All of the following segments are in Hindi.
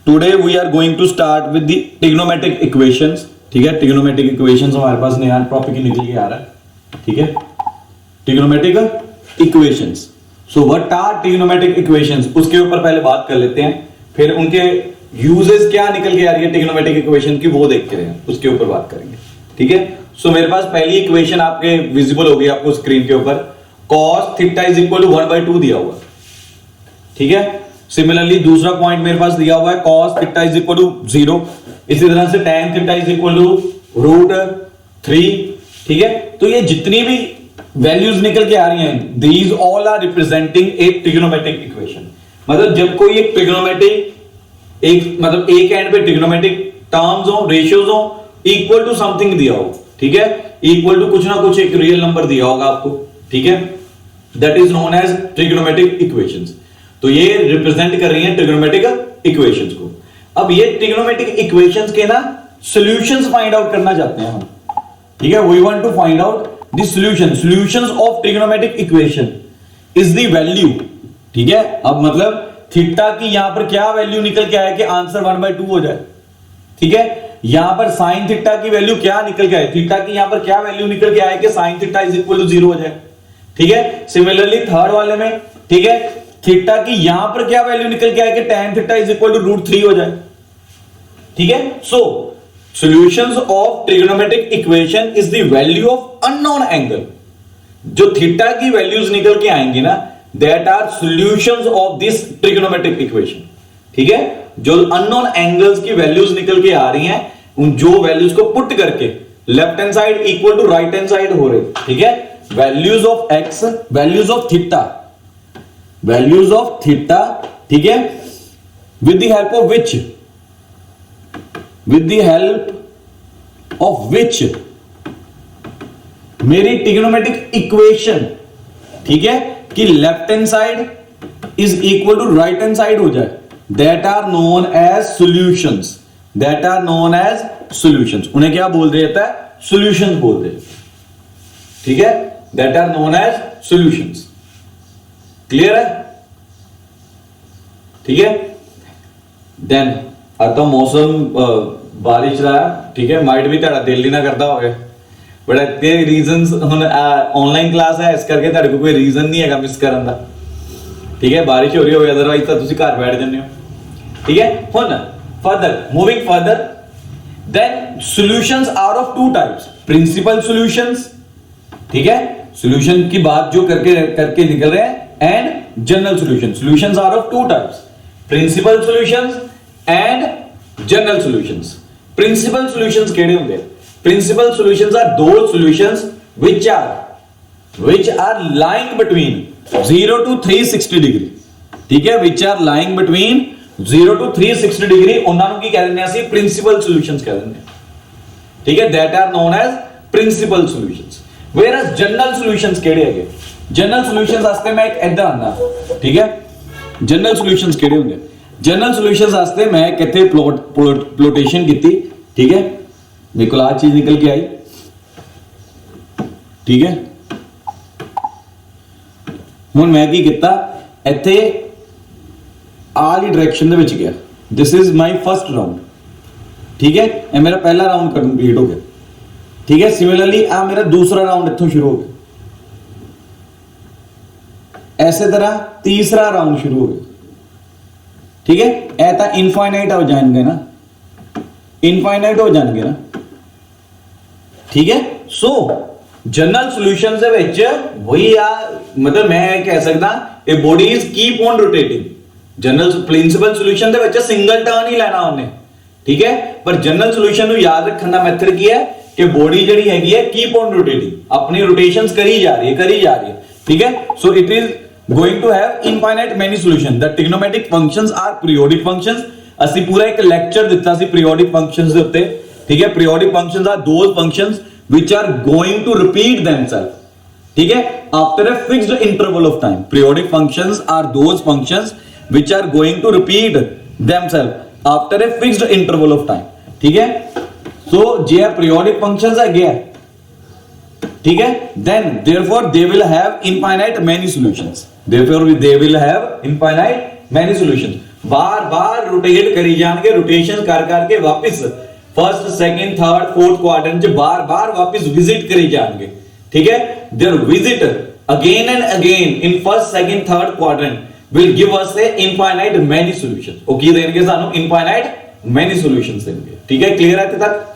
Today we are going to start with the trigonometric equations. ठीक है, ट्रिग्नोमेट्रिक इक्वेशंस हमारे पास नया टॉपिक निकल के आ रहा है। ठीक है, trigonometric equations. So what are trigonometric equations, उसके ऊपर पहले बात कर लेते हैं, फिर उनके यूजेस क्या निकल के आ रही है ट्रिग्नोमेट्रिक इक्वेशन की वो देखते हैं, उसके ऊपर बात करेंगे। ठीक है, सो मेरे पास पहली इक्वेशन आपके विजिबल होगी आपको स्क्रीन के ऊपर, cos theta is equal to 1/2 दिया हुआ। ठीक है, सिमिलरली दूसरा पॉइंट मेरे पास दिया हुआ है cos theta is equal to 0। इसी तरह से tan theta is equal to √3। ठीक है, तो ये जितनी भी वैल्यूज निकल के आ रही हैं, these all are representing a trigonometric equation. मतलब जब कोई एक ट्रिग्नोमेट्रिक मतलब एक एंड पे ट्रिग्नोमेट्रिक टर्म्स हो, रेशियोज हो, इक्वल टू समथिंग दिया हो। ठीक है, इक्वल टू कुछ ना कुछ एक रियल नंबर दिया होगा आपको। ठीक है, that is known as trigonometric equations. तो ये रिप्रेजेंट कर रही हैं ट्रिग्नोमेट्रिक इक्वेशंस को। अब ये ट्रिग्नोमेट्रिक इक्वेशंस के ना सॉल्यूशंस फाइंड आउट करना चाहते हैं हम। ठीक है, we want to find out the solutions of trigonometric equation is the value. ठीक है, अब मतलब थीटा की यहां पर क्या वैल्यू निकल के आए कि आंसर 1/2 हो जाए। ठीक है, यहां पर साइन थीटा की वैल्यू क्या निकल के आए, थीटा की यहां पर क्या वैल्यू निकल के आए कि sine theta is equal to 0 हो जाए। ठीक है, सिमिलरली थर्ड वाले में, ठीक है, थीटा की यहां पर क्या वैल्यू निकल के आए कि tan theta is equal to √3 हो जाए। ठीक है, so solutions of trigonometric equation is the value of unknown angle. जो थीटा की वैल्यूज निकल के आएंगी ना, that are solutions of this trigonometric equation. ठीक है, जो अननोन एंगल्स की वैल्यूज निकल के आ रही हैं, उन जो वैल्यूज को पुट करके left hand side equal to right hand side हो रही। ठीक है, values of x, values of theta, values of theta. ठीक है, with the help of which, with the help of which मेरी ट्रिग्नोमेट्रिक इक्वेशन, ठीक है, कि left hand side is equal to right hand side हो जाए, that are known as solutions. That are known as solutions. उन्हें क्या बोल दिया जाता है, सॉल्यूशंस बोलते हैं। ठीक है, that are known as solutions. Clear है? ठीक है, देन अब तो मौसम बारिश रहा। ठीक है, माइट भी तेरा दिल ही ना करता हो गया, बट इतने रीजंस हुन ऑनलाइन क्लास है, इस करके तेरे को कोई रीजन नहीं है मिस करने का। ठीक है, बारिश हो रही होगी, अदरवाइज तो तुसी घर बैठ जाते हो। ठीक है, हुन further moving further, then solutions are of two types, principal solutions. ठीक है, सॉल्यूशन की बात जो करके निकल रहे हैं, and general solution. Solutions are of two types, principal solutions and general solutions. Principal solutions केड़े होंगे? Principal solutions are those solutions which are lying between 0 to 360 degree. ठीक है, which are lying between 0 to 360 degree, ਉਹਨਾਂ ਨੂੰ ਕੀ ਕਹਿ ਦਿੰਦੇ ਅਸੀਂ प्रिंसिपल सॉल्यूशंस ਕਹਿ ਦਿੰਦੇ ਹਾਂ। ठीक है, that are known as principal solutions. whereas general solutions ਕਿਹੜੇ ਹੈਗੇ? जनरल सॉल्यूशंस वास्ते मैं एक ऐदा आंदा। ठीक है, जनरल सॉल्यूशंस ਕਿਹੜੇ ਹੁੰਦੇ? जनरल सॉल्यूशंस वास्ते मैं किथे प्लॉटेशन ਕੀਤੀ। ठीक है, मेरे को आ चीज निकल के आई। ठीक है, ਹੁਣ मैं की किया, ਇੱਥੇ आली डायरेक्शन ਦੇ ਵਿੱਚ ਗਿਆ। This is my first round. ठीक है, ये मेरा पहला राउंड कंप्लीट हो गया। ठीक है, सिमिलरली आ मेरा दूसरा राउंड इत्थों शुरू हो गया। ऐसे तरह तीसरा राउंड शुरू हो गया। ठीक है, ऐ तो इनफाइनाइट हो जाएंगे ना, इनफाइनाइट हो जाएंगे ना। ठीक है, सो जनरल सॉल्यूशंस दे विच वही आ, मतलब मैं कह सकदा ए body is keep on rotating. General principal solution दे विच सिंगल टर्न ही लेना उन्हें। ठीक है, पर जनरल सॉल्यूशन ਨੂੰ याद रखने का मेथड की है कि बॉडी जड़ी हैगी है कीप ऑन रोटेटिंग, अपनी रोटेशंस करी जा रही है। ठीक है, so it is going to have infinite many solutions. The trigonometric functions are periodic functions. ਅਸੀਂ ਪੂਰਾ ਇੱਕ ਲੈਕਚਰ ਦਿੱਤਾ ਸੀ periodic functions ਦੇ ਉੱਤੇ। ਠੀਕ ਹੈ, periodic functions are those functions which are going to repeat themselves. ठीक है, after a fixed interval of time. Periodic functions are those functions which are going to repeat themselves after a fixed interval of time. ठीक है, so जे periodic functions है गया। ठीक है, then therefore they will have infinite many solutions. Therefore they will have infinite many solutions, बार बार रोटेट करी जाएंगे, रोटेशन कर करके वापस first second third fourth quadrant बार बार वापस विजिट करी जाएंगे, ठीक है। There visit again and again in first second third quadrant will give us a infinite many solutions. ओ की देंगे सानू इनफाइनाइट मैनी सॉल्यूशंस देंगे, ठीक है। क्लियर है इत्थे तक?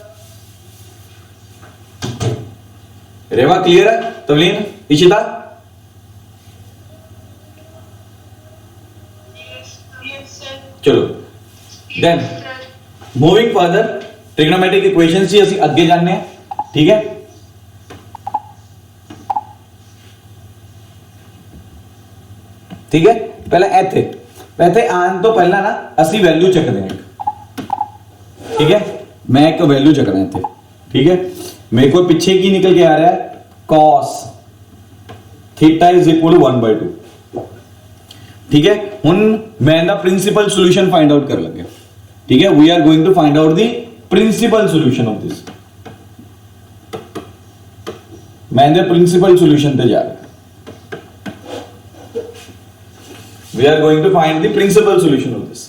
रेवा क्लियर है? तवलीन, इशिता? चलो then moving further, trigonometric equations जी ਅਸੀਂ ਅੱਗੇ ਜਾਣਦੇ ਹਾਂ, ਠੀਕ ਹੈ। ठीक है, पहले ਇੱਥੇ ਆਉਣ ਤੋਂ ਪਹਿਲਾਂ ਨਾ ਅਸੀਂ ਵੈਲਿਊ ਚੱਕਦੇ ਹਾਂ, ठीक है। मैं एक वैल्यू चक रहा है, ठीक है। मेरे को पीछे की निकल के आ रहा है cos theta is equal to 1/2, ठीक है। हुन मैं दा प्रिंसिपल सॉल्यूशन फाइंड आउट कर लगे, ठीक है। We are going to find out the principal solution of this. मैं दे प्रिंसिपल सॉल्यूशन पे जा रहा, we are going to find the principal solution of this,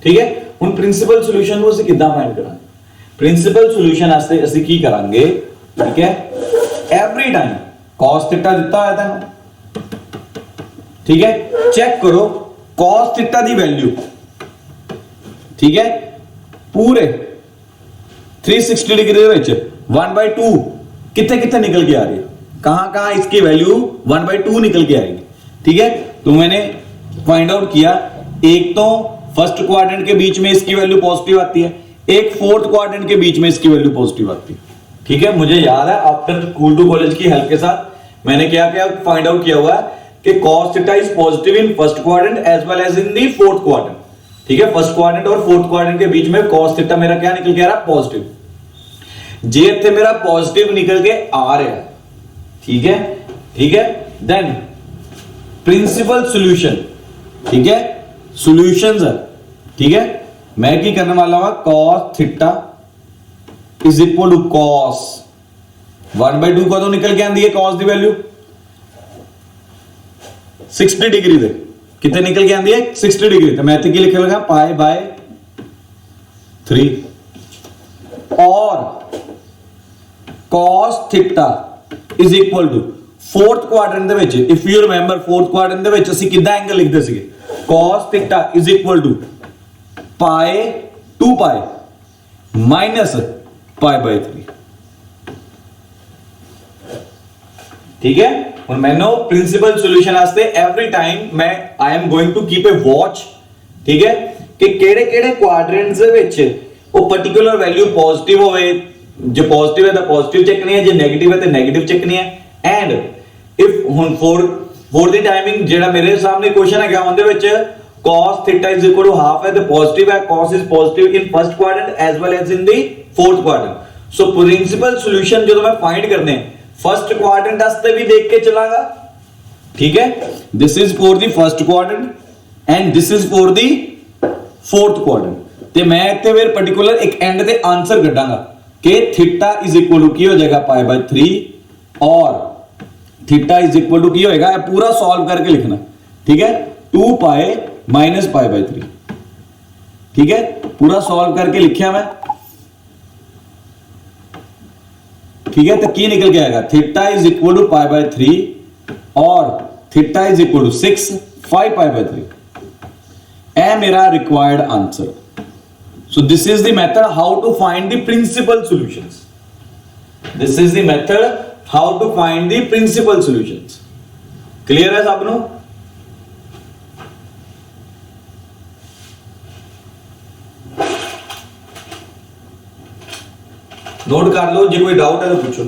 ठीक है। हुन प्रिंसिपल सॉल्यूशन को ਅਸੀਂ ਕਿੱਦਾਂ फाइंड ਕਰਾਂਗੇ? प्रिंसिपल सॉल्यूशन वास्ते ਅਸੀਂ ਕੀ ਕਰਾਂਗੇ, ठीक है। एवरी टाइम cos थीटा ਦਿੱਤਾ ਹੋਇਆ ਤੁਹਾਨੂੰ, ठीक है। चेक करो cos थीटा दी वैल्यू, ठीक है, पूरे 360 डिग्री ਦੇ ਵਿੱਚ 1/2 कितने कितने निकल के आ रही है, कहां कहां इसकी वैल्यू 1/2 निकल के आएगी, ठीक है। तो मैंने फाइंड आउट किया, एक तो फर्स्ट क्वाड्रेंट के बीच में इसकी वैल्यू पॉजिटिव आती है, एक फोर्थ क्वाड्रेंट के बीच में इसकी वैल्यू पॉजिटिव आती है, ठीक है। मुझे याद है आफ्टर स्कूल टू कॉलेज की हेल्प के साथ मैंने क्या क्या फाइंड आउट किया हुआ है कि cos theta is positive in first quadrant as well as in the fourth quadrant, ठीक है। फर्स्ट क्वाड्रेंट और फोर्थ क्वाड्रेंट के बीच में cos थीटा मेरा क्या निकल के आ रहा है, पॉजिटिव। जे इत्थे मेरा पॉजिटिव निकल के आ रहा है, ठीक है, ठीक है। देन प्रिंसिपल सॉल्यूशन, ठीक है, सॉल्यूशंस है, ठीक है। मैं की करने वाला हूं cos theta is equal to cos 1/2 कदों निकल के आंदी है cos दी वैल्यू 60 डिग्री दे, कितने निकल के आंदी है 60 डिग्री। तो मैं इत्थे की लिख लगा पाई बाय 3 और cos theta is equal to fourth quadrant दे विच, if you remember fourth quadrant दे विच ਅਸੀਂ ਕਿੱਦਾਂ एंगल लिखदे ਸੀਗੇ, cos theta is equal to pi 2 pi minus pi by 3, ठीक है। और मैंने प्रिंसिपल सॉल्यूशन वास्ते एवरी टाइम मैं I am going to keep a watch, ठीक है, कि केड़े केड़े क्वाड्रेंट्स दे विच वो पर्टिकुलर वैल्यू पॉजिटिव होवे, जो पॉजिटिव है तो पॉजिटिव चेकनी है, जो नेगेटिव है तो नेगेटिव चेकनी है। एंड इफ हुन फॉर द टाइमिंग जेड़ा मेरे सामने क्वेश्चन है उनदे which cos theta is equal to half है तो पॉजिटिव है, cos is positive in first quadrant as well as in the fourth quadrant. So principal solution जो मैं फाइंड करने फर्स्ट क्वाड्रेंट वास्ते भी देख के चलागा, ठीक है। This is for the first quadrant and this is for the fourth quadrant. ते मैं इत्थे फिर पर्टिकुलर एक एंड दे आंसर कढांगा कि थीटा इज इक्वल टू की हो जाएगा पाई बाय 3 और थीटा इज इक्वल टू की होएगा, पूरा सॉल्व करके लिखना, ठीक है, 2 पाई माइनस पाई बाय 3, ठीक है। पूरा सॉल्व करके लिखा मैं, ठीक है। तो की निकल के आएगा theta is equal to pi by 3 और theta is equal to 6 5 pi by 3। ए मेरा required answer. So this is the method how to find the principal solutions, this is the method how to find the principal solutions. Clear है सबनो? नोट कर लो, जो कोई डाउट है तो पूछो।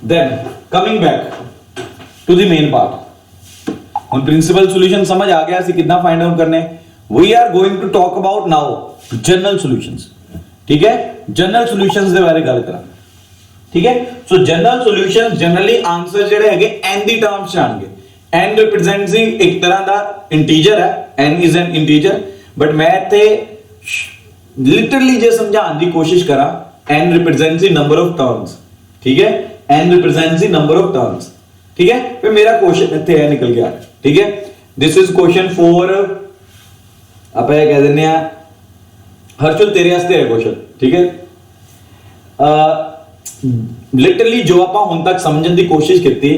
Then coming back to the main part, ਹੁਣ प्रिंसिपल सॉल्यूशन समझ आ गया सी कितना फाइंड आउट करने। We are going to talk about now general solutions, ठीक है। जनरल सॉल्यूशंस ਦੇ ਬਾਰੇ ਗੱਲ ਕਰਾਂ, ठीक है। सो जनरल सॉल्यूशन जनरली आंसर ਜਿਹੜੇ ਹੈਗੇ n ਦੀ ਟਰਮਸ ਚ ਆਣਗੇ, n रिप्रेजेंट्स ही एक तरह का इंटीजर है, n is an integer, but मैं इत्थे लिटरली जे समझाने की कोशिश करा, n represents the number of terms, ठीक है, n represents the number of terms, ठीक है। फिर मेरा क्वेश्चन इत्थे है निकल गया, ठीक है। दिस इज क्वेश्चन 4, आप कह देने हर्षल तेरे वास्ते है क्वेश्चन, ठीक है। लिटरली जो आप हुण तक समझने की कोशिश की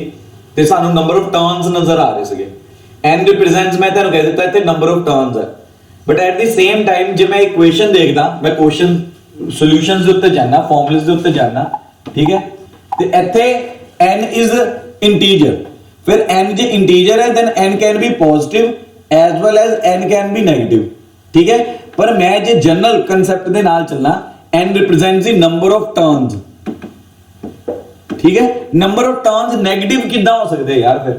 ते सानू नंबर ऑफ टर्न्स नजर आ रहे थे, n रिप्रेजेंट्स मैं तेन कह दिता इत्थे नंबर ऑफ टर्न्स है, but at the same time जो मैं इक्वेशन देखदा, मैं क्वेश्चन सॉल्यूशंस दे उत्ते जाना, फॉर्मूलेस दे उत्ते जाना, ठीक है। ते इत्थे n इज इंटीजर, फिर n जे इंटीजर है then n can be positive as well as n can be negative, ठीक है। पर मैं जे जनरल कांसेप्ट दे नाल चलना, n represents the number of turns, ठीक है। नंबर ऑफ टर्न्स नेगेटिव कितना हो सकते हैं यार फिर,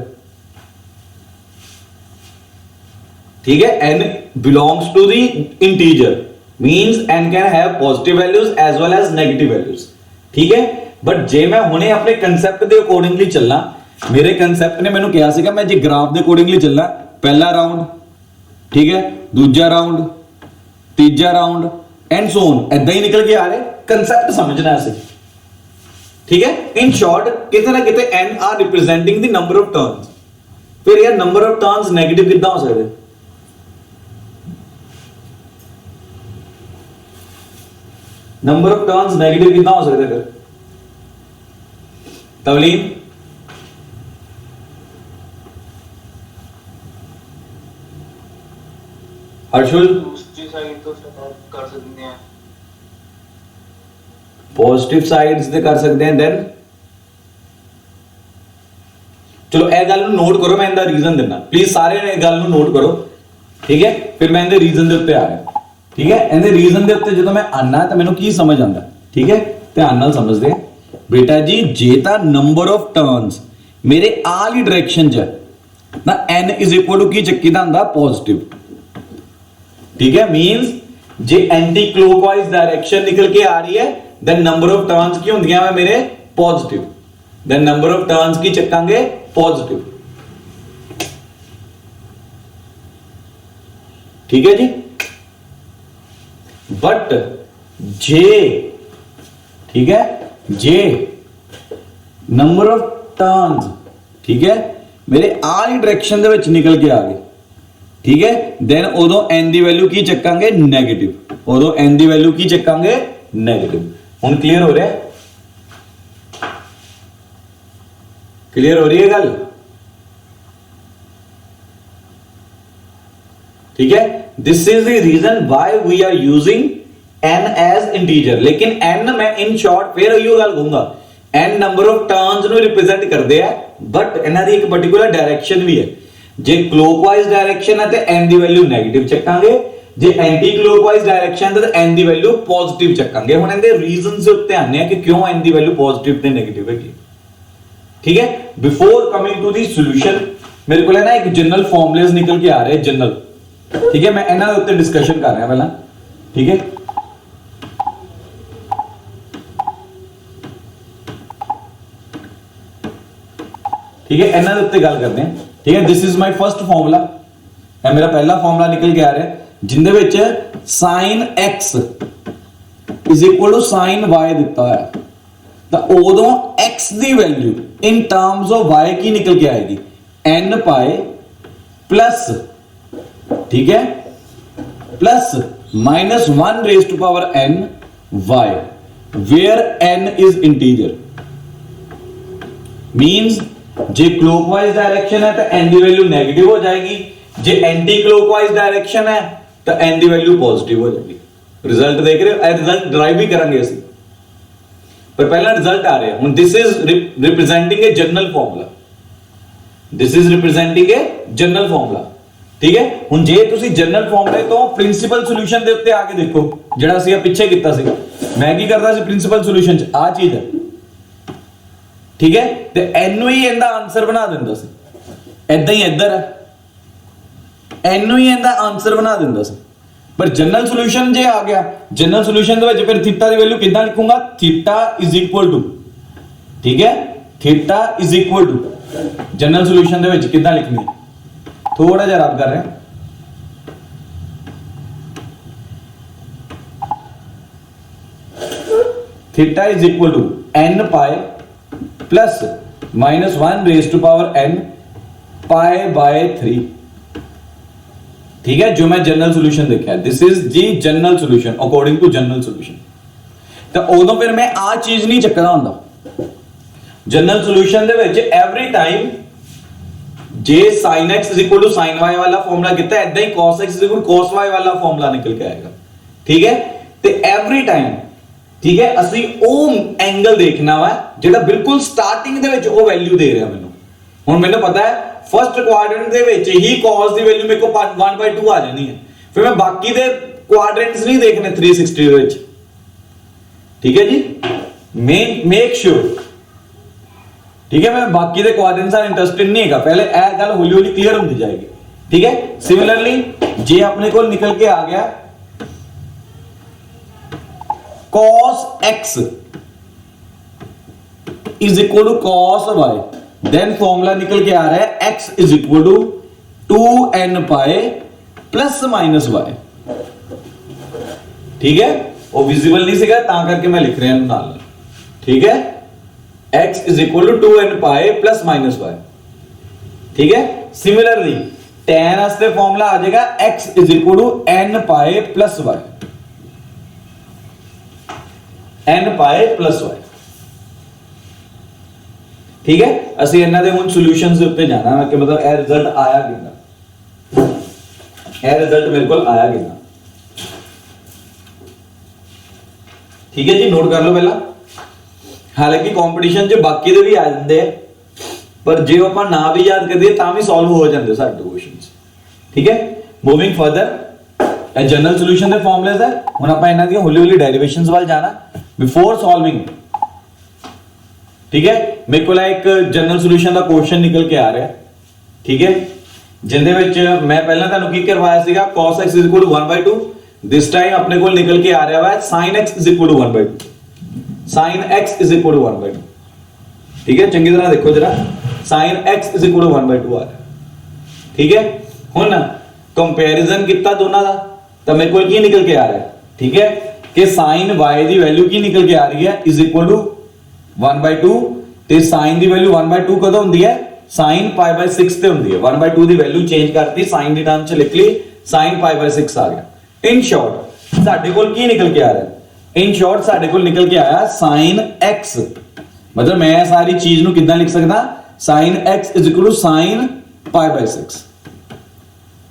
ठीक है। n belongs to the integer means n can have positive values as well as negative values, ठीक है। बट जे मैं हुणे अपने कंसेप्ट के अकॉर्डिंगली चलना, मेरे कंसेप्ट ने मैंने कहा सीगा मैं जे ग्राफ के अकॉर्डिंगली चलना, पहला राउंड, ठीक है, दूजा राउंड, तीजा राउंड एंड सो ऑन, ऐदा ही निकल के आ रहे, कंसेप्ट समझना है, ठीक है। इन शॉर्ट कितने ना कितने n are representing the number of turns, फिर यार नंबर ऑफ टर्न्स नेगेटिव कितना हो सकते, नंबर ऑफ टर्न्स नेगेटिव कितना हो सकते फिर तवलीन, हर्षुल कर सकते हैं, पॉजिटिव साइड्स दे कर सकते हैं, देन चलो ए गल नोट करो, मैं इनका रीजन देना प्लीज, सारे ने गल नोट करो, ठीक है। फिर मैं इनके रीजन के उत्ते आ रहा, ठीक है। इनके रीजन के उत्ते जो मैं आना तो मैंने की समझ आता, ठीक है, ध्यान नाल समझदे बेटा जी। जे ता नंबर ऑफ टर्न्स मेरे आल ही डायरेक्शन च ना n इज इक्वल टू की चक्की दा हुंदा पॉजिटिव, ठीक है। मींस जे एंटी क्लॉकवाइज डायरेक्शन निकल के आ रही है देन नंबर ऑफ टर्न्स की होंदियां मैं मेरे positive, then number of turns की चक्कांगे पॉजिटिव, ठीक है जी। बट जे, ठीक है, जे नंबर ऑफ टर्न्स, ठीक है, मेरे आल डायरेक्शन दे विच निकल के आ गए, ठीक है, देन उदों n दी वैल्यू की चक्कांगे नेगेटिव, उदों n दी वैल्यू की चक्कांगे नेगेटिव। हुन क्लियर हो रहा है, क्लियर हो रही है गल, ठीक है। This is the reason why we are using n as integer, लेकिन n मैं इन शॉर्ट फिर यो गल कहूंगा, n नंबर ऑफ टर्न्स नु रिप्रेजेंट करदे है, बट इन्हां दी एक पर्टिकुलर डायरेक्शन भी है। जे क्लॉकवाइज डायरेक्शन है तो n दी वैल्यू नेगेटिव चक्कांगे, जे एंटी क्लॉकवाइज डायरेक्शन है तो n दी वैल्यू पॉजिटिव चक्कांगे। हुण इहदे रीजंस दे उत्ते आने हैं कि क्यों n दी वैल्यू पॉजिटिव ते नेगेटिव है, ठीक है। Before coming to the solution मेरे को ना एक जनरल फॉर्मूलेस निकल के आ रहे हैं, जनरल, ठीक है। मैं इन्हां दे उत्ते डिस्कशन कर रहा पहला, ठीक है। ठीक है, इन्हां दे उत्ते गल करते हैं, ठीक है। This is my first formula, है मेरा पहला फॉर्मूला निकल के आ रहा है जिंदे which sin x is equal to sin y दिता है, तो उदों x दी value in terms of y की निकल के आएगी n पाए प्लस, ठीक है, plus minus 1 raise to power n y, where n is integer. Means जे क्लॉकवाइज डायरेक्शन है तो n दी वैल्यू नेगेटिव हो जाएगी, जे एंटी क्लॉकवाइज डायरेक्शन है तो n दी वैल्यू पॉजिटिव हो जाएगी। रिजल्ट देख रहे हो, रिजल्ट ड्राइव भी करेंगे ਅਸੀਂ, पर पहला रिजल्ट आ रहा है। हुन this is representing a general formula, this is representing a general formula, ठीक है। हुन जे तुसी जनरल फॉर्मूले तो प्रिंसिपल सॉल्यूशन दे उत्ते आके देखो, जेड़ा ਅਸੀਂ ਪਿੱਛੇ ਕੀਤਾ ਸੀ, मैं ਕੀ ਕਰਦਾ ਸੀ प्रिंसिपल सॉल्यूशन ਚ आ चीज है, ठीक है, ਤੇ n ਨੂੰ ਹੀ ਇਹਦਾ ਆਨਸਰ ਬਣਾ ਦਿੰਦਾ ਸੀ, ਐਦਾਂ ਹੀ ਇੱਧਰ ਹੈ, n ਨੂੰ ਹੀ ਇਹਦਾ ਆਨਸਰ ਬਣਾ ਦਿੰਦਾ ਸੀ। पर जनरल सॉल्यूशन जे आ गया, जनरल सॉल्यूशन ਦੇ ਵਿੱਚ ਫਿਰ थीटा ਦੀ ਵੈਲਿਊ ਕਿੱਦਾਂ ਲਿਖੂੰਗਾ, थीटा इज इक्वल टू, ठीक है, theta is equal to general solution दे विच किदां लिखनी है, थोड़ा जिहा रब कर रहे हैं। Theta is equal to n pi plus minus 1 raise to power n pi by 3। ठीक है, जो मैं जनरल सॉल्यूशन देखा है, दिस इज जी general solution according to general solution. तो उदों फिर मैं आ चीज नहीं चकदा हुंदा। जनरल सॉल्यूशन दे विच एवरी टाइम जे sin x is equal to sin y वाला फॉर्मूला कितना है, इदां ही cos x is equal to cos y वाला फॉर्मूला निकल के आएगा। ठीक है, ते एवरी टाइम ठीक है ਅਸੀਂ ਉਹ ਐਂਗਲ ਦੇਖਣਾ ਵਾ ਜਿਹੜਾ ਬਿਲਕੁਲ ਸਟਾਰਟਿੰਗ ਦੇ ਵਿੱਚ ਉਹ ਵੈਲਿਊ ਦੇ ਰਿਹਾ ਮੈਨੂੰ। ਹੁਣ ਮੈਨੂੰ ਪਤਾ ਹੈ ਫਸਟ ਕੁਆਡਰੈਂਟ ਦੇ ਵਿੱਚ ਹੀ cos ਦੀ ਵੈਲਿਊ ਮੇਰੇ ਕੋਲ 1/2 ਆ ਜਾਣੀ ਹੈ, ਫਿਰ ਮੈਂ ਬਾਕੀ ਦੇ ਕੁਆਡਰੈਂਟਸ ਨਹੀਂ ਦੇਖਣੇ 360 ਦੇ ਵਿੱਚ। ਠੀਕ ਹੈ ਜੀ, ਮੇਕ श्योर। ठीक है, मैं बाकी ਦੇ ਕੁਆਡਰੈਂਟਸ ਨਾਲ ਇੰਟਰਸਟਿਡ ਨਹੀਂ ਹੈਗਾ, ਪਹਿਲੇ ਇਹ ਗੱਲ ਹੌਲੀ ਹੌਲੀ ਕਲੀਅਰ ਹੁੰਦੀ ਜਾਏਗੀ। ਠੀਕ ਹੈ, ਸਿਮਿਲਰਲੀ ਜੇ ਆਪਣੇ ਕੋਲ ਨਿਕਲ ਕੇ ਆ ਗਿਆ cos x is equal to cos y, then formula निकल के आ रहा है x is equal to 2n pi plus minus y। ठीक है, वो विजिबल नहीं सीगा ता करके मैं लिख रहा हूं नाल। ठीक है, x is equal to 2n pi plus minus y। ठीक है, सिमिलरली tan वास्ते फॉर्मूला आ जाएगा x is equal to n pi plus y, n pi plus y। ठीक है, ਅਸੀਂ ਇਹਨਾਂ ਦੇ ਹੁਣ ਸੋਲੂਸ਼ਨਸ ਦੇ ਉੱਤੇ ਜਾਣਾ ਹੈ ਕਿ ਮਤਲਬ ਇਹ ਰਿਜ਼ਲਟ ਆਇਆ ਕਿੰਨਾ, ਇਹ ਰਿਜ਼ਲਟ ਮੇਰੇ ਕੋਲ ਆਇਆ ਕਿੰਨਾ। ਠੀਕ ਹੈ ਜੀ, ਨੋਟ ਕਰ ਲਓ ਪਹਿਲਾਂ। ਹਾਲਾਂਕਿ ਕੰਪੀਟੀਸ਼ਨ 'ਚ ਬਾਕੀ ਦੇ ਵੀ ਆ ਜਾਂਦੇ ਆ, ਪਰ ਜੇ ਆਪਾਂ ਨਾ ਵੀ ਯਾਦ ਕਰੀਏ ਤਾਂ ਵੀ ਸੋਲਵ ਹੋ ਜਾਂਦੇ ਸਾਡੇ ਕੁਐਸਚਨਸ। ਠੀਕ ਹੈ, ਮੂਵਿੰਗ ਫਰਦਰ, ਇਹ ਜਨਰਲ ਸੋਲੂਸ਼ਨ ਦੇ ਫਾਰਮੂਲੇਸ ਹੈ। ਹੁਣ ਆਪਾਂ ਇਹਨਾਂ ਦੀਆਂ ਹੌਲੀ ਹੌਲੀ ਡੈਰੀਵੇਸ਼ਨਸ ਵੱਲ ਜਾਣਾ ਬਿਫੋਰ ਸੋਲਵਿੰਗ। ठीक है, मेरे को एक जनरल सॉल्यूशन का क्वेश्चन निकल के आ रहा है। ठीक है, जिंदे विच मैं पहला तुहानू की करवाया सीगा cos x is equal to 1/2, this time अपने को निकल के आ रहा है sin x is equal to 1/2, sin x is equal to 1/2। ठीक है, चंगी तरह देखो जरा, sin x is equal to 1/2 आ रहा है। ठीक है, हुण कंपैरिजन कितना दोनों का, तो मेरे को की निकल के आ रहा है। ठीक है, कि sin y की वैल्यू की निकल के आ रही है is equal टू 1/2 ਤੇ sin ਦੀ ਵੈਲਿਊ 1/2 ਕਦੋਂ ਹੁੰਦੀ ਹੈ, sin π/6 ਤੇ ਹੁੰਦੀ ਹੈ। 1/2 ਦੀ ਵੈਲਿਊ ਚੇਂਜ ਕਰਤੀ, sin ਦੀ ਟਰਮ ਚ ਲਿਖ ਲਈ, sin π/6 ਆ ਗਿਆ। ਇਨ ਸ਼ਾਰਟ ਸਾਡੇ ਕੋਲ ਕੀ ਨਿਕਲ ਕੇ ਆ ਰਿਹਾ, ਇਨ ਸ਼ਾਰਟ ਸਾਡੇ ਕੋਲ ਨਿਕਲ ਕੇ ਆਇਆ sin x। ਮਤਲਬ ਮੈਂ ਸਾਰੀ ਚੀਜ਼ ਨੂੰ ਕਿੱਦਾਂ ਲਿਖ ਸਕਦਾ, sin x = sin π/6।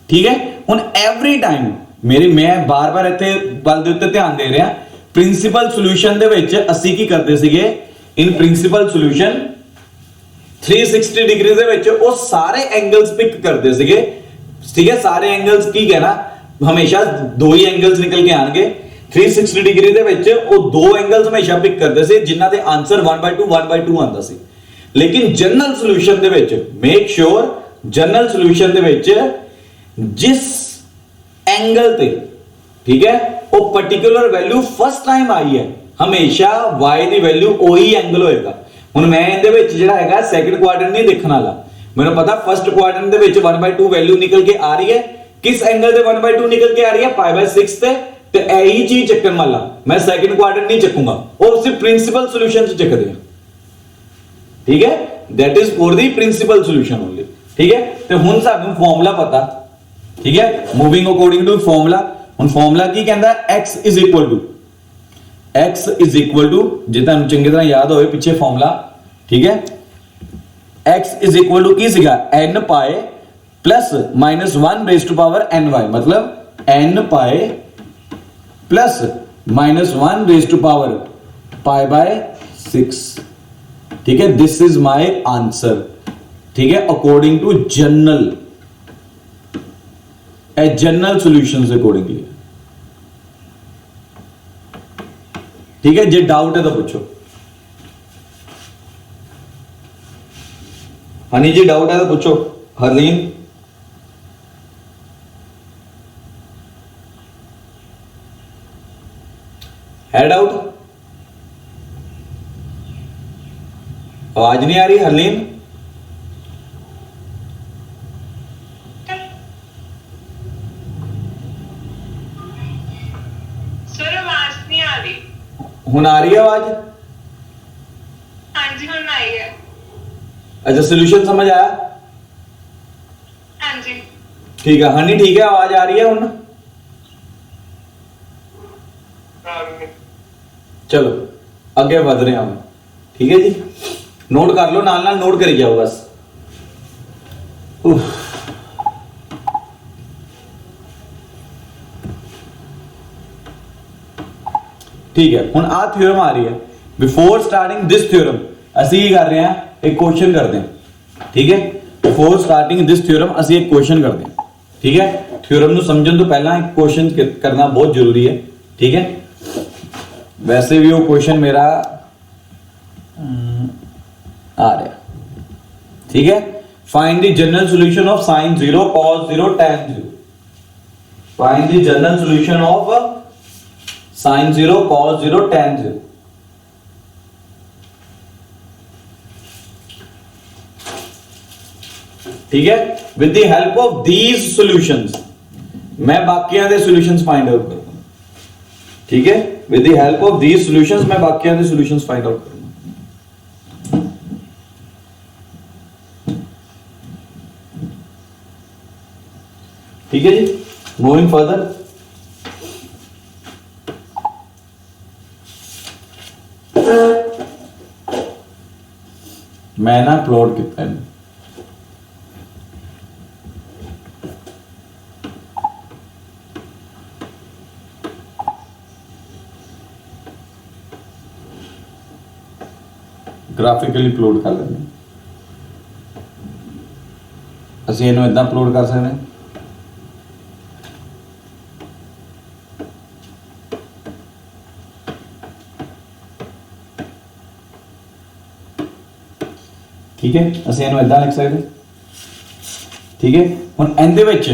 ਠੀਕ ਹੈ, ਹੁਣ ਐਵਰੀ ਟਾਈਮ ਮੈਂ ਬਾਰ-ਬਾਰ ਇੱਥੇ ਬਲ ਦੇ ਉੱਤੇ ਧਿਆਨ ਦੇ ਰਿਹਾ, ਪ੍ਰਿੰਸੀਪਲ ਸੋਲੂਸ਼ਨ ਦੇ ਵਿੱਚ ਅਸੀਂ ਕੀ ਕਰਦੇ ਸੀਗੇ, इन प्रिंसिपल सॉल्यूशन 360 डिग्री ਦੇ ਵਿੱਚ ਉਹ ਸਾਰੇ ਐਂਗਲਸ ਪਿਕ ਕਰਦੇ ਸੀਗੇ। ਠੀਕ ਹੈ, ਸਾਰੇ ਐਂਗਲਸ ਕੀ ਕਹਿਣਾ, ਹਮੇਸ਼ਾ ਦੋ ਹੀ ਐਂਗਲਸ ਨਿਕਲ ਕੇ ਆਣਗੇ। 360 डिग्री ਦੇ ਵਿੱਚ ਉਹ ਦੋ ਐਂਗਲਸ ਹਮੇਸ਼ਾ ਪਿਕ ਕਰਦੇ ਸੀ ਜਿਨ੍ਹਾਂ ਦੇ ਆਨਸਰ 1/2 ਆਉਂਦਾ ਸੀ। ਲੇਕਿਨ ਜਨਰਲ ਸੋਲੂਸ਼ਨ ਦੇ ਵਿੱਚ ਮੇਕ ਸ਼ੋਰ, ਜਨਰਲ ਸੋਲੂਸ਼ਨ ਦੇ ਵਿੱਚ ਜਿਸ ਐਂਗਲ ਤੇ ਠੀਕ ਹੈ ਉਹ ਪਾਰਟਿਕੂਲਰ ਵੈਲਿਊ ਫਸਟ ਟਾਈਮ ਆਈ ਹੈ, ਹਮੇਸ਼ਾ y ਦੀ ਵੈਲਿਊ ਉਹੀ ਐਂਗਲ ਹੋਏਗਾ। ਹੁਣ ਮੈਂ ਇਹਦੇ ਵਿੱਚ ਜਿਹੜਾ ਹੈਗਾ ਸੈਕੰਡ ਕੁਆਡਰੈਂਟ ਨਹੀਂ ਦੇਖਣ ਵਾਲਾ, ਮੈਨੂੰ ਪਤਾ ਫਸਟ ਕੁਆਡਰੈਂਟ ਦੇ ਵਿੱਚ 1/2 ਵੈਲਿਊ ਨਿਕਲ ਕੇ ਆ ਰਹੀ ਹੈ। ਕਿਸ ਐਂਗਲ ਤੇ 1/2 ਨਿਕਲ ਕੇ ਆ ਰਹੀ ਹੈ, π/6 ਤੇ ਇਹੀ ਚੀਜ਼ ਚੱਕਣ ਵਾਲਾ ਮੈਂ ਸੈਕੰਡ ਕੁਆਡਰੈਂਟ ਨਹੀਂ ਚੱਕੂਗਾ, ਉਹ ਸਿਰਫ ਪ੍ਰਿੰਸੀਪਲ ਸੋਲੂਸ਼ਨ ਚ ਚੱਕਦੇ ਆ। ਠੀਕ ਹੈ, that is for the principal solution only। ਠੀਕ ਹੈ, ਤੇ ਹੁਣ ਸਾਨੂੰ ਫਾਰਮੂਲਾ ਪਤਾ। ਠੀਕ ਹੈ, ਮੂਵਿੰਗ ਅਕੋਰਡਿੰਗ ਟੂ ਫਾਰਮੂਲਾ। ਹੁਣ ਫਾਰਮੂਲਾ ਕੀ ਕਹਿੰਦਾ, x is equal to ਜੇ ਤੁਹਾਨੂੰ ਚੰਗੀ ਤਰ੍ਹਾਂ ਯਾਦ ਹੋਵੇ ਪਿੱਛੇ ਫਾਰਮੂਲਾ। ਠੀਕ ਹੈ, x is equal to ਕੀ ਸੀਗਾ, n pi plus minus 1 raise to power ny, ਮਤਲਬ n pi plus minus 1 raise to power π/6। ठीक है, दिस इज माय आंसर। ठीक है, according to general solutions accordingly. ठीक है, जे डाउट है तो पूछो। हनी जी डाउट है तो पूछो। हरलीन है डाउट, आवाज नहीं आ रही हरलीन? हुन आ रही है आवाज? हाँ जी हुन आई है। अच्छा सोल्यूशन समझ आया? हाँ जी ठीक है हनी, ठीक है आवाज आ रही है हुन? चलो अगे बढ़ रहे हैं हम, ठीक है जी। नोट कर लो, नाल नाल नोट करी जाओ बस। उफ। ठीक है हुन आ थ्योरम आ रही है। बिफोर स्टार्टिंग दिस थ्योरम ਅਸੀਂ ਕੀ ਕਰ ਰਹੇ ਹਾਂ, एक क्वेश्चन करते हैं, ठीक है। बिफोर स्टार्टिंग दिस थ्योरम ਅਸੀਂ एक क्वेश्चन करते हैं, ठीक है। थ्योरम ਨੂੰ ਸਮਝਣ ਤੋਂ ਪਹਿਲਾਂ एक क्वेश्चन करना बहुत जरूरी है, ठीक है। वैसे भी वो क्वेश्चन मेरा आ रहा, ठीक है। Find the general solution of sin 0 cos 0 tan 0। Find the general solution of sin 0 cos 0 tan 0। ठीक है, with the help of these solutions मैं बाकियां दे सॉल्यूशंस फाइंड आउट करूंगा, ठीक है। With the help of these solutions मैं बाकियां दे सॉल्यूशंस फाइंड आउट करूंगा। ठीक है जी, मूविंग फर्दर। मैं ना अपलोड किया है, ग्राफिकली अपलोड कर लेंगे। ਅਸੀਂ ਇਹਨੂੰ ਇਦਾਂ ਅਪਲੋਡ ਕਰ ਸਕਦੇ ਹਾਂ, ਠੀਕ ਹੈ। ਅਸੀਂ ਇਹਨੂੰ ਇਦਾਂ ਲਿਖ ਸਕਦੇ, ਠੀਕ ਹੈ। ਹੁਣ ਇਹਦੇ ਵਿੱਚ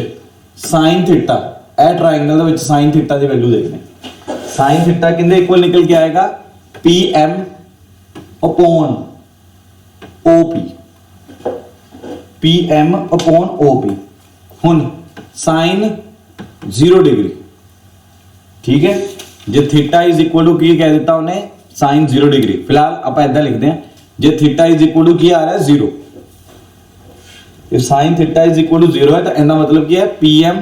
sin ਥੀਟਾ, ਇਹ ਟ੍ਰਾਇੰਗਲ ਦੇ ਵਿੱਚ sin ਥੀਟਾ ਦੀ ਵੈਲਿਊ ਦੇਖਦੇ ਹਾਂ। sin ਥੀਟਾ ਕਿੰਦੇ ਇਕੁਅਲ ਨਿਕਲ ਕੇ ਆਏਗਾ, pm upon OP, PM upon OP। हुन साइन 0 डिग्री, ठीक है। जे थीटा इज इक्वल टू की कह देता उन्हें साइन 0 डिग्री। फिलहाल आप ऐसा लिखते हैं, जे थीटा इज इक्वल टू की आ रहा है 0, if sine theta is equal to 0 है तो इसका मतलब क्या है, PM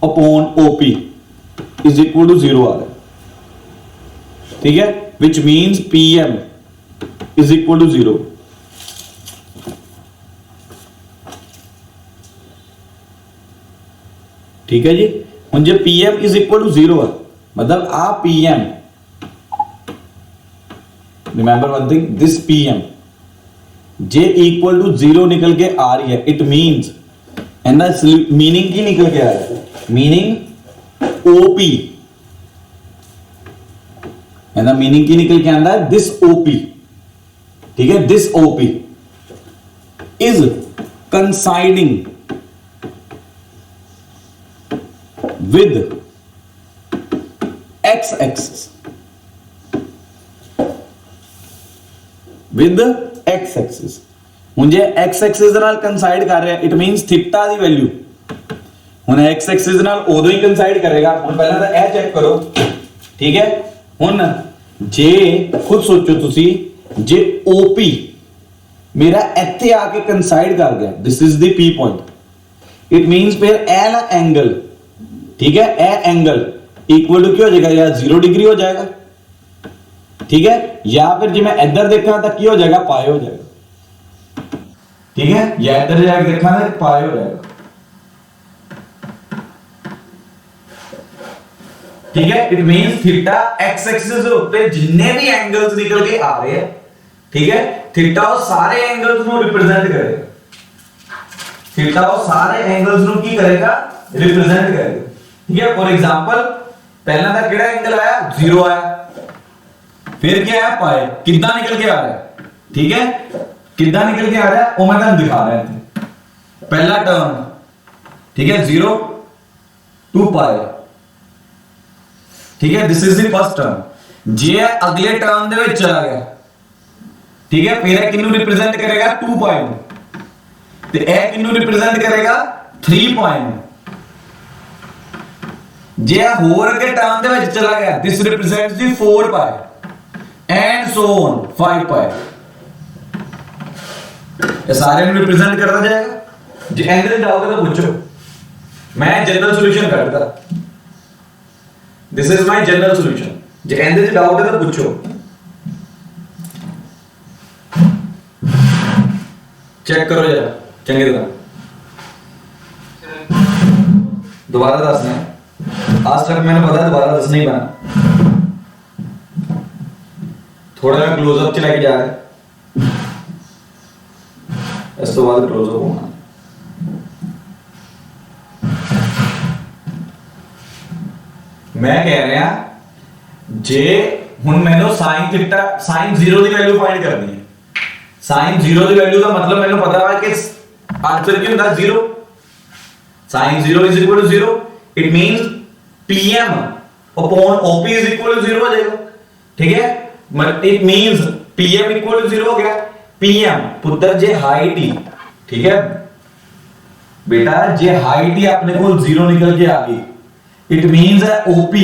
upon OP is equal to 0 आ रहा है, ठीक है। Which means PM is equal to 0, ठीक है जी। हुन जे PM is equal to 0 है, मतलब आ PM, remember one thing, this PM J equal to 0 निकल के आ रही है, it means and the meaning की निकल के आ रहा है, meaning OP, and the meaning की निकल के आंदा है this OP, ठीक है। This OP is कंसाइडिंग with X axis, with X axis. हुन जे एक्स एक्सिस दे नाल कंसाइड कर रहा है, it means theta the value हुन एक्स एक्सिस नाल उदों ही कंसाइड करेगा। हुन पहला तो यह चेक करो, ठीक है। हुन जे खुद सोचो तुसी, जे OP मेरा इत्थे आके कंसाइड कर गया, this is the P point, it means फिर ए ना एंगल, ठीक है, ए एंगल इक्वल टू क्या हो जाएगा, या 0 डिग्री हो जाएगा, ठीक है। या फिर जो मैं इधर देखा तो क्या हो जाएगा, पाए हो जाएगा, ठीक है। या इधर जाके देखा तो पाए हो जाएगा, ठीक है। It means theta x axis के ऊपर जितने भी एंगल्स निकल के आ रहे हैं, ठीक है, थीटा वो सारे एंगल्स को रिप्रेजेंट करेगा, थीटा वो सारे एंगल्स को की करेगा, रिप्रेजेंट करेगा, ठीक है। फॉर एग्जांपल पहला था केड़ा एंगल आया, 0 आया, फिर क्या आया, पाए, कितना निकल के आ रहा है, ठीक है, कितना निकल के आ रहा है वो मैं तुम दिखा रहा हूं। पहला टर्म, ठीक है, 0 टू पाए, ठीक है, this is the first term. जे अगले टर्म दे विच चला गया, ठीक है, फिर किन्नू रिप्रेजेंट करेगा 2 पॉइंट, ते ए किन्नू रिप्रेजेंट करेगा 3 पॉइंट। जे होर अगे टर्म दे विच चला गया, this represents the 4 pi, and so on 5 पाई। ये सारे में रिप्रेजेंट करता जाएगा। जो एंगल डाउट है तो पूछो, मैं जनरल सॉल्यूशन करता, this is my general solution. जो एंगल डाउट है तो पूछो। चेक करो जरा चंगी तरह, दोबारा दसना है। आज तक मैंने पता दोबारा दस नहीं बना, थोड़ा सा क्लोजअप च लेके जा रहे, इस तो बाद क्लोजअप होना। मैं कह रहा जे हुन मैंने साइन थीटा साइन 0 की वैल्यू फाइंड करनी है। साइन 0 की वैल्यू का मतलब मैंने पता है कि आंसर क्या होता है 0। Sine 0 is equal to 0, it means pm upon op is equal to 0 हो जाएगा। ठीक है, it means pm equal to 0 हो गया। pm पुत्र जे हाइट ही, ठीक है बेटा, जे हाइट ही अपने को 0 निकल के आ गई, इट मींस है op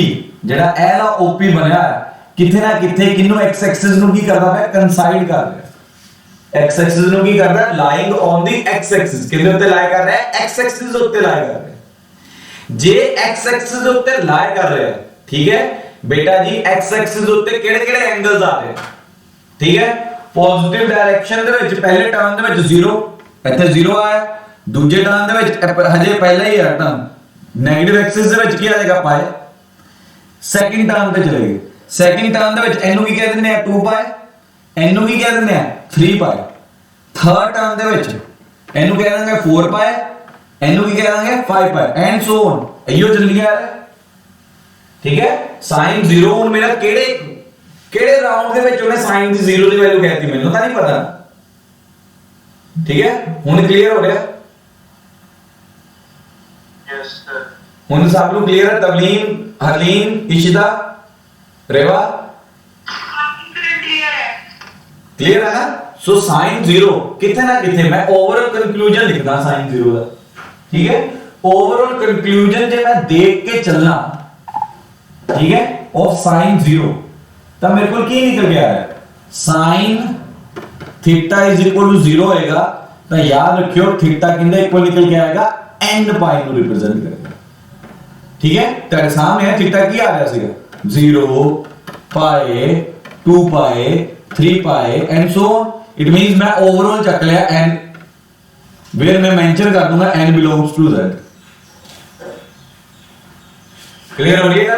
जेड़ा ए ला op बनया है किथे ना किथे किन्नू x एक्सिस नु की करदा है, कंसाइड कर रहा है। x एक्सिस नु की कर रहा है, lying on the x axis, किधर उत्ते लाई कर रहा है, x एक्सिस उत्ते लाई कर रहा है। जे x एक्सिस उत्ते लाई कर रहा है, ठीक है बेटा जी, x एक्सिस उत्ते केड़े-केड़े एंगल्स आ रहे हैं, ठीक है। पॉजिटिव डायरेक्शन दे विच पहले टर्म दे विच 0, ਇੱਥੇ 0 आया, दूजे टर्म दे विच हजे पहले ही है टर्म नेगेटिव एक्सिस दे विच की आ जाएगा पाई। सेकंड टर्म पे चले गए, सेकंड टर्म दे विच एनु की कह दिंदे हैं 2 पाई, एनु की कह दिंदे हैं 3 पाई। थर्ड टर्म दे विच एनु कह देंगे 4 पाई, एनु की कह देंगे 5 पाई एंड सो ऑन। इयो चल गया है, ठीक है। sin 0 हुन मेरा केड़े राउंड दे विच उन्हें sin दी 0 दी वैल्यू कहती, मैनू तो नहीं पता, ठीक है। हुन क्लियर हो गया, यस सर। हुन सब लोग क्लियर है। तबलीन, हरलीन, इशिता, रेवा क्लियर है ना। सो sin 0 किथे ना किथे मैं ओवरऑल कंक्लूजन लिखदा sin 0 दा, ठीक है। ओवरऑल कंक्लूजन जे मैं देख के चलना, ठीक है, ऑफ sin 0 तब मेरे को की निकल गया है sin theta is equal to 0 होएगा। तो याद रखियो थीटा किंदे इक्वल निकल के आएगा, एंड पाई को रिप्रेजेंट करेगा, ठीक है। तेरे सामने है थीटा की आ गया सीगा 0 pi 2 pi 3 pi and so on. It means मैं ओवरऑल चक लिया एंड वेयर मैं मेंशन कर दूंगा n belongs to z। Clear हो गया।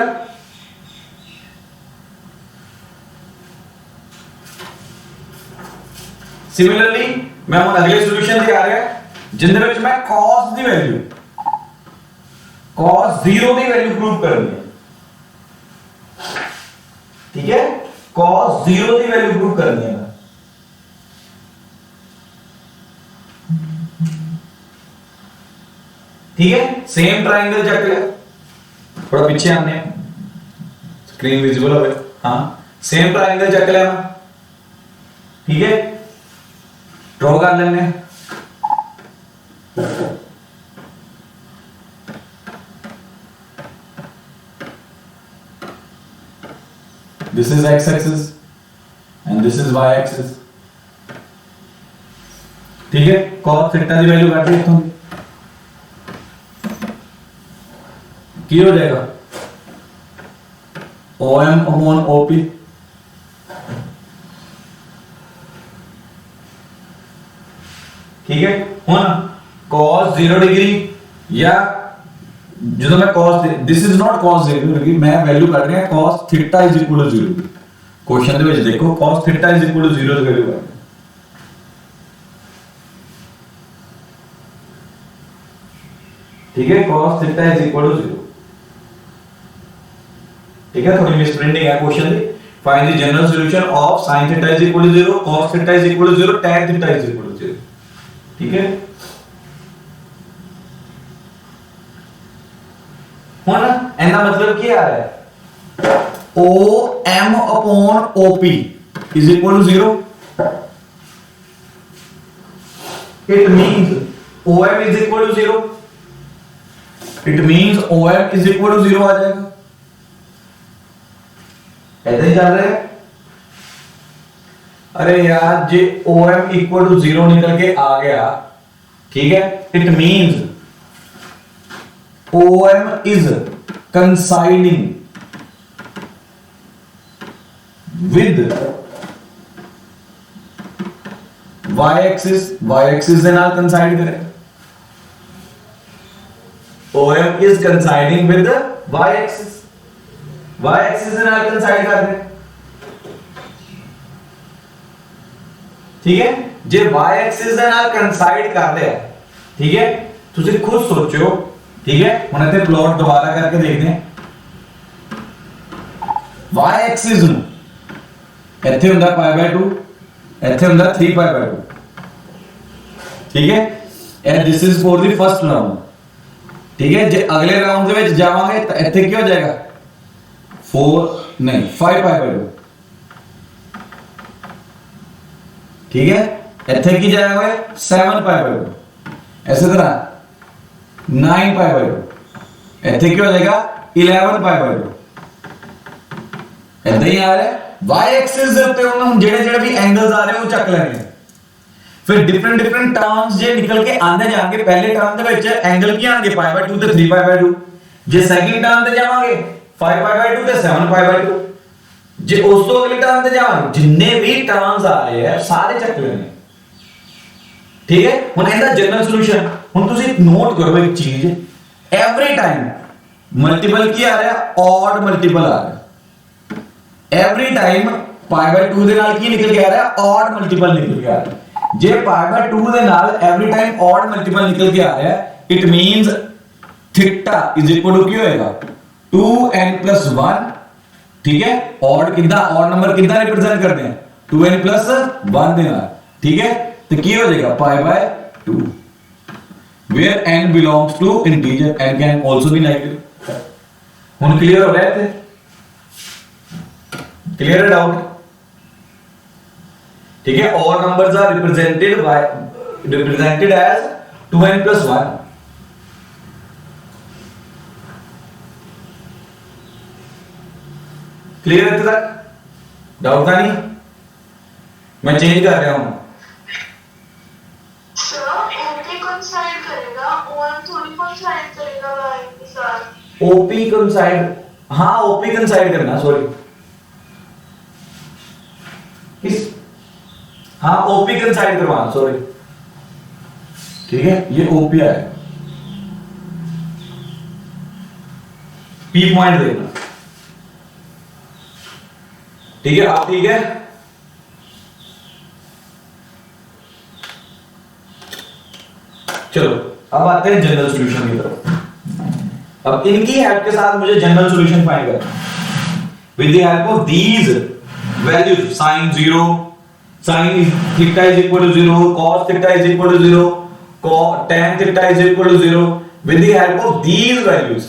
सिमिलरली मैं हम अगले सॉल्यूशन पे आ गया जिंदे विच मैं cos दी वैल्यू cos 0 दी वैल्यू प्रूव करनी है, ठीक है। cos 0 दी वैल्यू प्रूव करनी है, ठीक है। सेम ट्रायंगल चक लिया, थोड़ा पीछे आने स्क्रीन विजिबल हो गया, हाँ सेम ट्रायंगल चक लिया, ठीक है। ड्रॉ कर लेंगे, this is x axis and this is y axis, ठीक है। cos थीटा की वैल्यू काट लेता हूं, की हो जाएगा OM अपॉन OP, ठीक है। हुन cos 0 डिग्री या जो मैं cos, this is not cos 0 degree, मैं वैल्यू कर रहा हूं cos theta is equal to 0। Question दे विच देखो cos theta is equal to 0 की वैल्यू कर, ठीक है। cos theta is equal to 0, ठीक है। थोड़ी मिसप्रिंटिंग है क्वेश्चन में। Find the general solution of sin theta is equal to 0, cos theta is equal to 0, tan theta is equal to 0, ठीक है। हुन एंदा मतलब क्या आ रहा है, OM upon OP is equal to 0। It means OM is equal to 0, it means OM is equal to 0 आ जाएगा। ऐसे ही चल रहा है, अरे यार जे OM इक्वल टू 0 निकल के आ गया, ठीक है, it means OM is कंसाइडिंग with y axis ਦੇ ਨਾਲ कंसाइड करें। OM is coinciding with the y axis ਦੇ ਨਾਲ coincide ਕਰ ਰਹੇ, ठीक है। जे y एक्सिस ਦੇ ਨਾਲ coincide ਕਰ ਰਿਹਾ, ठीक है, ਤੁਸੀਂ खुद सोचो, ठीक है। ਹੁਣ ਇੱਥੇ ਪਲਾਟ ਦੁਬਾਰਾ ਕਰਕੇ ਦੇਖਦੇ ਹਾਂ। y एक्सिस ਨੂੰ ਇੱਥੇ ਹੁੰਦਾ π/2, ਇੱਥੇ ਹੁੰਦਾ 3π/2, ठीक है। And this is for the first round, ठीक है। जे अगले राउंड ਦੇ ਵਿੱਚ ਜਾਵਾਂਗੇ ਤਾਂ ਇੱਥੇ ਕੀ ਹੋ ਜਾਏਗਾ 5π/2, ठीक है। ਇੱਥੇ ਕੀ ਜਾਏਗਾ 7π/2, ऐसे तरह 9π/2, ਇੱਥੇ ਕੀ ਹੋ ਜਾਏਗਾ 11π/2, ਇਦਾਂ ਹੀ ਆ ਰਿਹਾ। y एक्सिस ਦੇ ਉੱਤੇ ਹੁਣ ਜਿਹੜੇ ਵੀ ਐਂਗਲਸ ਆ ਰਹੇ ਉਹ ਚੱਕ ਲੈਣੇ। फिर डिफरेंट टर्म्स जे निकल के आने जाएंगे, पहले टर्म ਦੇ ਵਿੱਚ एंगल ਕੀ ਆਣਗੇ π/2 ਤੇ 3π/2, ਜੇ ਸੈਕਿੰਡ ਟਰਮ ਤੇ ਜਾਵਾਂਗੇ 5π/2 ਤੇ 7π/2, ਜੇ ਉਸ ਤੋਂ ਅਗਲੇ ਟਰਮ ਤੇ ਜਾਵਾਂਗੇ ਜਿੰਨੇ ਵੀ ਟਰम्स ਆ ਰਹੇ ਆ ਸਾਰੇ ਚੱਕ ਲੈਣੇ, ਠੀਕ ਹੈ। ਹੁਣ ਇਹਦਾ ਜਨਰਲ ਸੋਲੂਸ਼ਨ ਹੁਣ ਤੁਸੀਂ ਨੋਟ ਕਰੋ ਇੱਕ ਚੀਜ਼, ਐਵਰੀ ਟਾਈਮ ਮਲਟੀਪਲ ਕੀ ਆ ਰਿਹਾ, ਔਡ ਮਲਟੀਪਲ ਆ ਰਿਹਾ। ਐਵਰੀ ਟਾਈਮ π/2 ਦੇ ਨਾਲ ਕੀ ਨਿਕਲ ਕੇ ਆ ਰਿਹਾ, ਔਡ ਮਲਟੀਪਲ ਨਿਕਲ ਕੇ ਆ ਰਿਹਾ। जे π/2 ਦੇ ਨਾਲ एवरी टाइम ऑड मल्टीपल निकल के आ रहा है, it means theta is equal to क्या होएगा 2n+1, ठीक है। ऑड कितना, ऑड नंबर कितना रिप्रेजेंट करते हैं 2n+1 ਦੇ ਨਾਲ, ठीक है। तो क्या हो जाएगा π/2 where n belongs to integer, n can also be negative। ਹੁਣ क्लियर हो गया थे, क्लियर है डाउट, ठीक है। और numbers are represented as 2n+1, clear है तक, डाउट था नहीं, मैं चेंज कर रहा हूं सर। ओपी कंसाइड करेगा, OM थोड़ी कंसाइड करेगा y के साथ। OP कंसाइड, हाँ OP कंसाइड करना, सॉरी किस, हाँ OP कंसाइड करवाना, सॉरी, ठीक है। ये OP है, P पॉइंट देखना, ठीक है। आप ठीक है, चलो अब आते हैं जनरल सॉल्यूशन की तरफ। अब इनकी हेल्प के साथ मुझे जनरल सॉल्यूशन फाइंड करना with the help of these values, sin 0, sin theta is equal to 0, cos theta is equal to 0, tan theta is equal to 0, with the help of these values,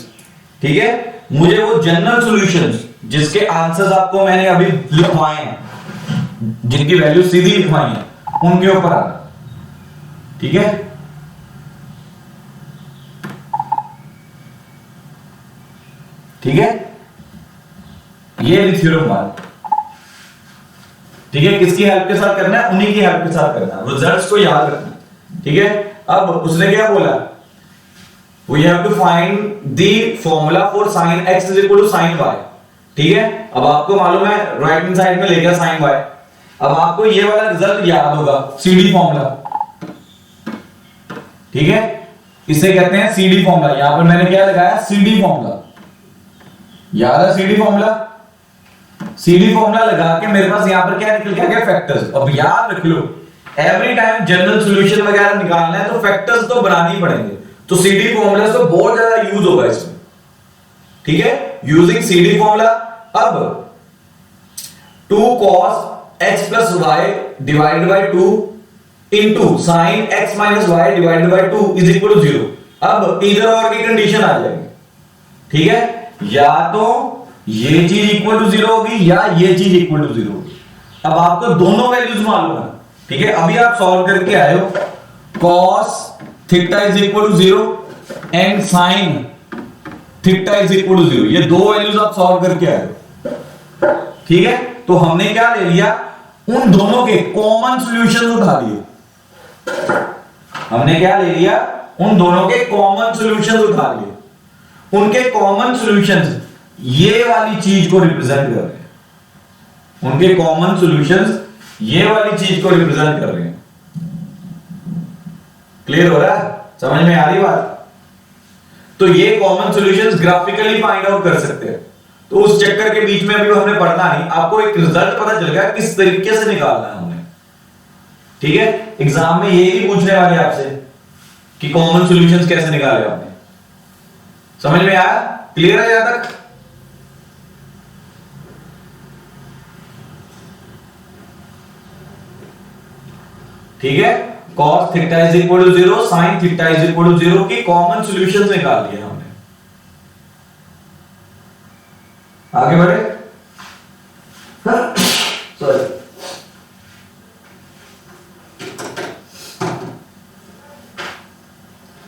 ठीक है। मुझे वो जनरल सॉल्यूशंस जिसके आंसर्स आपको मैंने अभी लिखवाए हैं, जिनकी वैल्यू सीधी लिखवाई है, उनके ऊपर आना, ठीक है। ठीक है, ये थ्योरम वन, ठीक है। किसकी हेल्प के साथ करना है, उन्हीं की हेल्प के साथ करना है, रिजल्ट्स को याद रखना, ठीक है। अब उसने क्या बोला, we have to find the formula for sin x is equal to sin y, ठीक है। अब आपको मालूम है राइट हैंड साइड में लेगा sin y, अब आपको ये वाला रिजल्ट याद होगा, CD फॉर्मूला, ठीक है। इसे कहते हैं CD फॉर्मूला, यहां पर मैंने क्या लगाया, CD फॉर्मूला, याद है CD फॉर्मूला। CD फॉर्मूला लगा के मेरे पास यहां पर क्या निकल के आ गया, फैक्टर्स। अब याद रख लो, एवरी टाइम जनरल सॉल्यूशन वगैरह निकालना है तो फैक्टर्स तो बनाने ही पड़ेंगे, तो CD फॉर्मूला तो बहुत ज्यादा यूज होगा इसमें, ठीक है। यूजिंग CD फॉर्मूला, अब 2 cos x plus y divided by 2 into sin x minus y divided by 2 is equal to 0। अब इधर और की कंडीशन आ जाएगी, ठीक है। या तो ये चीज इक्वल टू 0 होगी या ये चीज इक्वल टू 0 होगी। अब आपको दोनों वैल्यूज मालूम है, ठीक है। अभी आप सॉल्व करके आए हो, cos theta is equal to 0 and sin theta is equal to 0, ये दो वैल्यूज आप सॉल्व करके आए हो, ठीक है। तो हमने क्या ले लिया, उन दोनों के कॉमन सॉल्यूशन उठा लिए। हमने क्या ले लिया, उन दोनों के कॉमन सॉल्यूशन उठा लिए। उनके कॉमन सॉल्यूशंस ये वाली चीज को रिप्रेजेंट कर रहे हैं। उनके कॉमन सॉल्यूशंस ये वाली चीज को रिप्रेजेंट कर रहे हैं। क्लियर हो रहा है, समझ में आ रही बात? तो ये common solutions graphically find out कर सकते हैं। तो उस चक्कर के बीच में अभी हमने पढ़ना नहीं, आपको एक रिजल्ट पता चल गया किस तरीके से निकालना है हमने। ठीक है, एग्जाम में ये भी पूछने वाले आपसे कि कॉमन सॉल्यूशंस कैसे निकाले आपने। समझ में आया? क्लियर है यहां तक? ठीक है, cos theta is equal to 0, sin theta is equal to 0 की कॉमन सॉल्यूशंस निकाल दिए हमने। आगे बढ़े, सॉरी,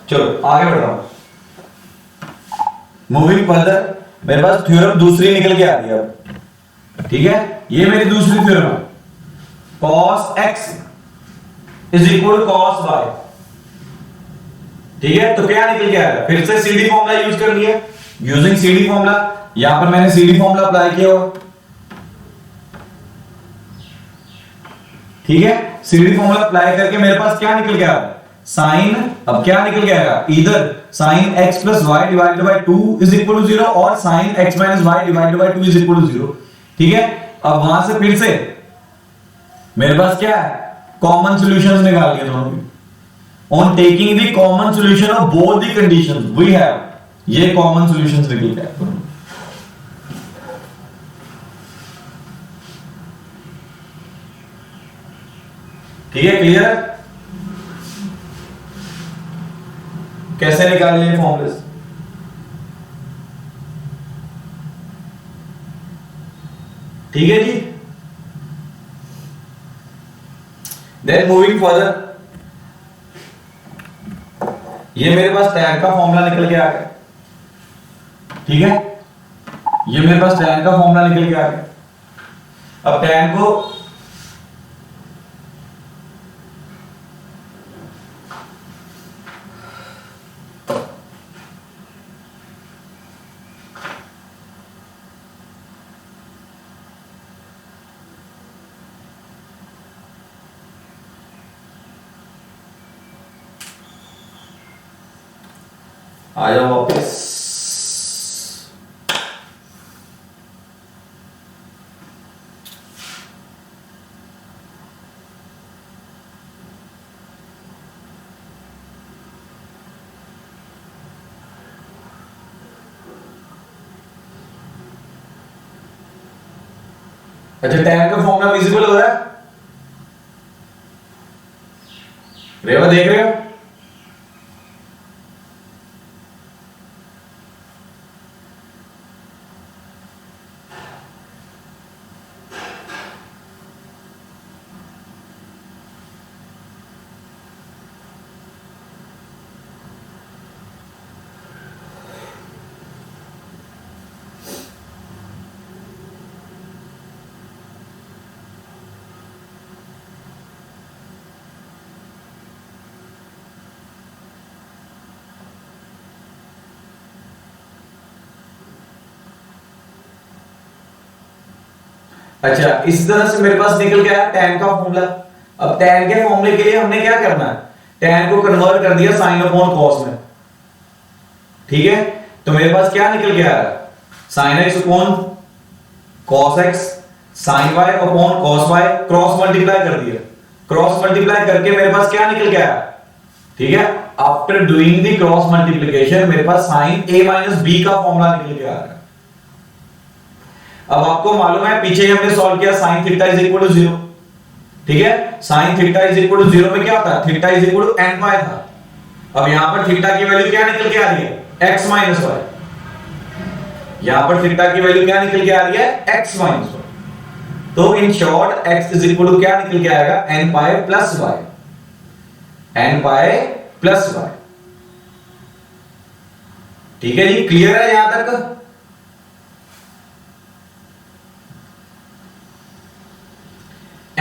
चलो आगे बढ़ रहा हूं। मूविंग फर्दर, मेरे पास थ्योरम दूसरी निकल के आ रही है अब। ठीक है, ये मेरी दूसरी थ्योरम है, cos x is equal to cos y। ठीक है, तो क्या निकल के आएगा, फिर से सीडी फॉर्मूला यूज कर लिया। यूजिंग सीडी फॉर्मूला, यहां पर मैंने सीडी फॉर्मूला अप्लाई किया हुआ। ठीक है, सीडी फॉर्मूला अप्लाई करके मेरे पास क्या निकल के आ रहा है, साइन, अब क्या निकल के आएगा, इधर sin x plus y divided by 2 is equal to 0 और sin x minus y divided by 2 is equal to 0। ठीक है, अब वहां से फिर से मेरे पास क्या है, कॉमन सॉल्यूशंस निकाल लिए दोनों की। On taking the common solution of both the conditions we have, ये कॉमन सॉल्यूशंस निकल के आए। ठीक है, क्लियर? कैसे निकाले ये फॉर्मूले? ठीक है जी। देन मूविंग फर्दर, ये मेरे पास tan का फॉर्मूला निकल के आ गया। ठीक है, ये मेरे पास tan का फॉर्मूला निकल के आ गया। अब tan को आ जाओ वापस। अच्छा, tan का फॉर्मूला विजिबल हो रहा है? रेवा देख रहे हो? अच्छा, इस तरह से मेरे पास निकल गया tan का फॉर्मूला। अब tan के फॉर्मूले के लिए हमने क्या करना है, tan को कन्वर्ट कर दिया sin अपॉन cos में। ठीक है, तो मेरे पास क्या निकल गया है, sin x upon cos x, sin y upon cos y, cross multiply कर दिया। क्रॉस मल्टीप्लाई करके मेरे पास क्या निकल गया, ठीक है, after doing the cross multiplication मेरे पास sin a माइनस b का फॉर्मूला निकल के आ रहा है। अब आपको मालूम है पीछे हमने सॉल्व किया sin theta is equal to 0। ठीक है, sin theta is equal to 0 में क्या था, theta is equal to n pi था। अब यहां पर थीटा की वैल्यू क्या निकल के आ रही है, x माइनस वाई। यहां पर थीटा की वैल्यू क्या निकल के आ रही है, x माइनस वाई। तो in short x is equal to क्या निकल के आएगा, n pi plus y, n pi plus y। ठीक है जी, क्लियर है यहां तक?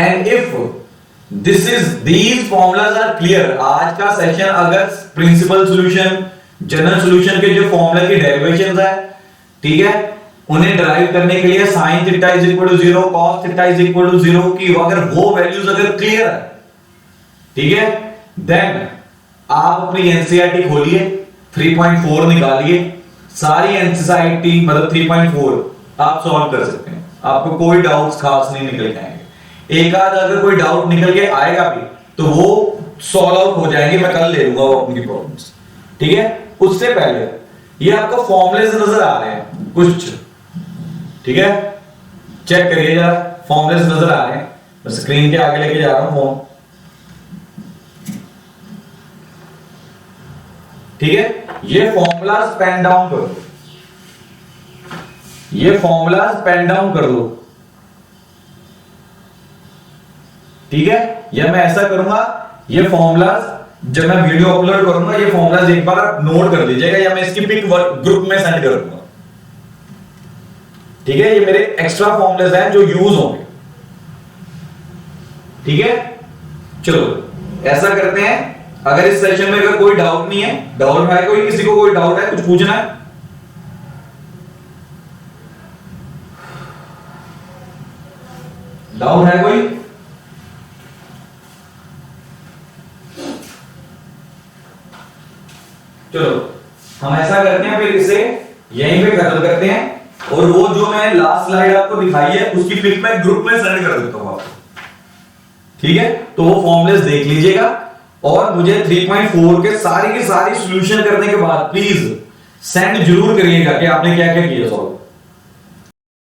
And if these formulas are clear, आज का सेशन अगर प्रिंसिपल सॉल्यूशन, जनरल सॉल्यूशन के जो फॉर्मूला की डेरिवेशंस है, ठीक है, उन्हें डिराइव करने के लिए sin theta is equal to 0, cos theta is equal to 0 की अगर वो वैल्यूज अगर क्लियर है, ठीक है, देन आप अपनी एनसीईआरटी खोलिए, 3.4 निकालिए, सारी एनसीईआरटी मतलब 3.4 आप सॉल्व कर सकते हैं, आपको कोई डाउट्स खास नहीं निकल जाएंगे। एक आध अगर कोई डाउट निकल के आएगा भी तो वो सॉल्व आउट हो जाएंगे, मैं कल ले लूंगा वो अपनी प्रॉब्लम्स, ठीक है। उससे पहले ये आपको फॉर्मूलेस नजर आ रहे हैं कुछ, ठीक है, चेक करिए जरा, फॉर्मूलेस नजर आ रहे हैं, मैं स्क्रीन के आगे लेके जा रहा हूं फोन, ठीक है। ये फॉर्मूलाज पेन डाउन कर दो, ये फॉर्मूलाज पेन डाउन कर दो, ठीक है। या मैं ऐसा करूंगा, ये फॉर्मूलाज जब मैं वीडियो अपलोड करूंगा ये फॉर्मूलाज एक बार आप नोट कर लीजिएगा, या मैं इसकी पिक ग्रुप में सेंड कर दूंगा, ठीक है। ये मेरे एक्स्ट्रा फॉर्मूलाज हैं जो यूज होंगे, ठीक है। चलो ऐसा करते हैं, अगर इस सेशन में अगर कोई डाउट नहीं है, डाउट है कोई, किसी को कोई डाउट है, कुछ पूछना है, डाउट है कोई? चलो हम ऐसा करते हैं, फिर इसे यहीं पे खत्म करते हैं, और वो जो मैं लास्ट स्लाइड आपको दिखाई है उसकी पिक मैं ग्रुप में सेंड कर देता हूं आपको, ठीक है। तो वो फॉर्मूलेस देख लीजिएगा, और मुझे 3.4 के सारी की सारी सॉल्यूशन करने के बाद प्लीज सेंड जरूर करिएगा कि आपने क्या क्या किया सॉल्व।